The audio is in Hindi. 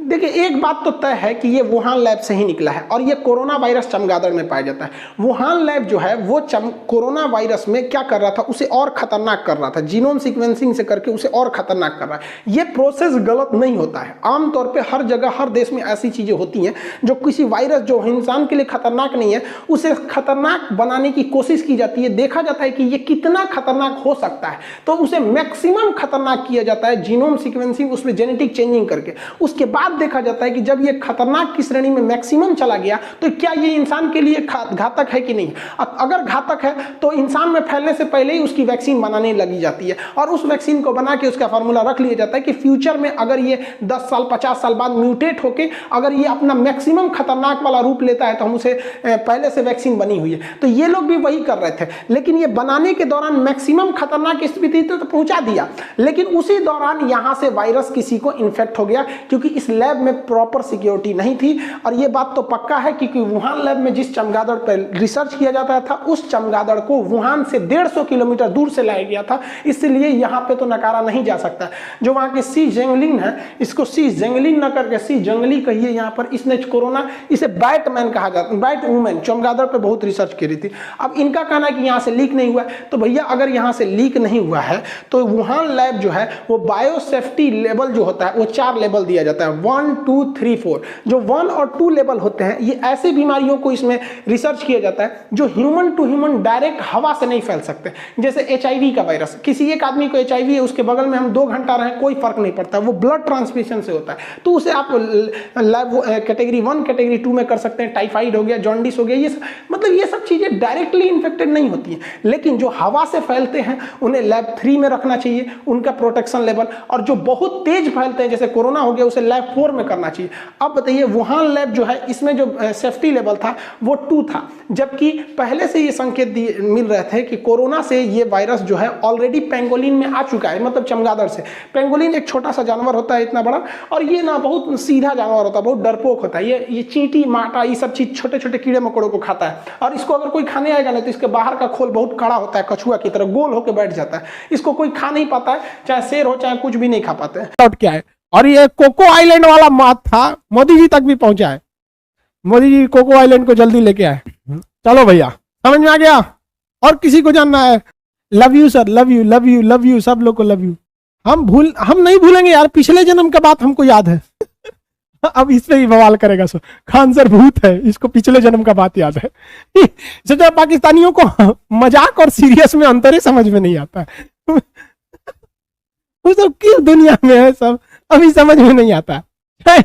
देखिए, एक बात तो तय है कि ये वुहान लैब से ही निकला है और ये कोरोना वायरस चमगादड़ में पाया जाता है। वुहान लैब जो है वो कोरोना वायरस में क्या कर रहा था, उसे और खतरनाक कर रहा था, जीनोम सीक्वेंसिंग से करके उसे और खतरनाक कर रहा है। ये प्रोसेस गलत नहीं होता है। आमतौर पे हर जगह हर देश में ऐसी चीजें होती हैं जो किसी वायरस जो इंसान के लिए खतरनाक नहीं है उसे खतरनाक बनाने की कोशिश की जाती है। देखा जाता है कि ये कितना खतरनाक हो सकता है तो उसे मैक्सिमम खतरनाक किया जाता है जीनोम सीक्वेंसिंग, उसमें जेनेटिक चेंजिंग करके। उसके बाद देखा जाता है कि जब ये खतरनाक की श्रेणी में मैक्सिमम चला गया तो क्या ये इंसान के लिए घातक है कि नहीं। अगर घातक है तो इंसान में फैलने से पहले ही उसकी वैक्सीन बनाने लगी जाती है और उस वैक्सीन को बना के उसका फार्मूला रख लिया जाता है कि फ्यूचर में अगर ये 10 साल 50 साल बाद म्यूटेट होके अगर ये अपना मैक्सिमम खतरनाक वाला रूप लेता है तो हम उसे पहले से वैक्सीन बनी हुई है। तो ये लोग भी वही कर रहे थे, लेकिन ये बनाने के दौरान मैक्सिमम खतरनाक स्थिति तो पहुंचा दिया, लेकिन उसी दौरान यहां से वायरस किसी को इन्फेक्ट हो गया क्योंकि इस लैब में प्रॉपर सिक्योरिटी नहीं थी। और ये बात तो पक्का है क्योंकि वुहान लैब में जिस चमगादड़ पर रिसर्च किया जाता था उस चमगादड़ को वुहान से 150 किलोमीटर दूर से लाया गया था, इसलिए यहाँ पे तो नकारा नहीं जा सकता। जो वहाँ के सी जेंगलिन है, इसको सी जेंगलिन न करके सी जंगली कहिए यहाँ पर, इसने कोरोना, इसे बैटमैन कहा जाता है, बैट वुमेन, चमगादड़ पे बहुत रिसर्च करी थी। अब इनका कहना है कि यहाँ से लीक नहीं हुआ, तो भैया अगर यहाँ से लीक नहीं हुआ है तो वुहान लैब जो है वो बायोसेफ्टी लेवल जो होता है वो 4 लेवल दिया जाता है, 1 2 3 4। जो 1 और 2 लेवल होते हैं ये ऐसी बीमारियों को इसमें रिसर्च किया जाता है जो ह्यूमन टू ह्यूमन डायरेक्ट हवा से नहीं फैल सकते। जैसे HIV का वायरस, किसी एक आदमी को HIV है, उसके बगल में हम 2 घंटा रहें कोई फर्क नहीं पड़ता, वो ब्लड ट्रांसमिशन से होता है, तो उसे आप लैब कैटेगरी 1 कैटेगरी 2 में कर सकते हैं। टाइफाइड हो गया, जॉन्डिस हो गया, ये मतलब ये सब चीजें डायरेक्टली इन्फेक्टेड नहीं होती हैं, लेकिन जो हवा से फैलते हैं उन्हें लैब 3 में रखना चाहिए, उनका प्रोटेक्शन लेवल, और जो बहुत तेज फैलते हैं जैसे कोरोना हो गया उसे लैब 4 में करना चाहिए। अब बताइए वुहान लैब जो है इसमें जो सेफ्टी लेवल था वो 2 था, जबकि पहले से ये संकेत मिल रहे थे कि कोरोना से ये वायरस जो है ऑलरेडी पेंगोलिन में आ चुका है, मतलब चमगादड़ से। पेंगोलिन एक छोटा सा जानवर होता है इतना बड़ा, और ये ना बहुत सीधा जानवर होता है, बहुत डरपोक होता है, ये चींटी माटा ये सब चीज छोटे छोटे कीड़े मकोड़ों को खाता है, और इसको अगर कोई खाने आएगा ना तो इसके बाहर का खोल बहुत कड़ा होता है, कछुआ की तरह गोल होकर बैठ जाता है, इसको कोई खा नहीं पाता है, चाहे शेर हो चाहे कुछ भी नहीं खा पाते हैं। क्या है, और ये कोको आइलैंड वाला मात था, मोदी जी तक भी पहुंचा है। मोदी जी कोको आइलैंड को जल्दी लेके आए। चलो भैया समझ में आ गया, और किसी को जानना है? Love you sir, love you love you love you, सब लोग को लव यू। हम नहीं भूलेंगे यार, पिछले जन्म का बात हमको याद है। अब इसमें ही बवाल करेगा सो, खान सर भूत है, इसको पिछले जन्म का बात याद है। सोचा पाकिस्तानियों को मजाक और सीरियस में अंतर ही समझ में नहीं आता है। वो सब किस दुनिया में है, सब अभी समझ में नहीं आता है।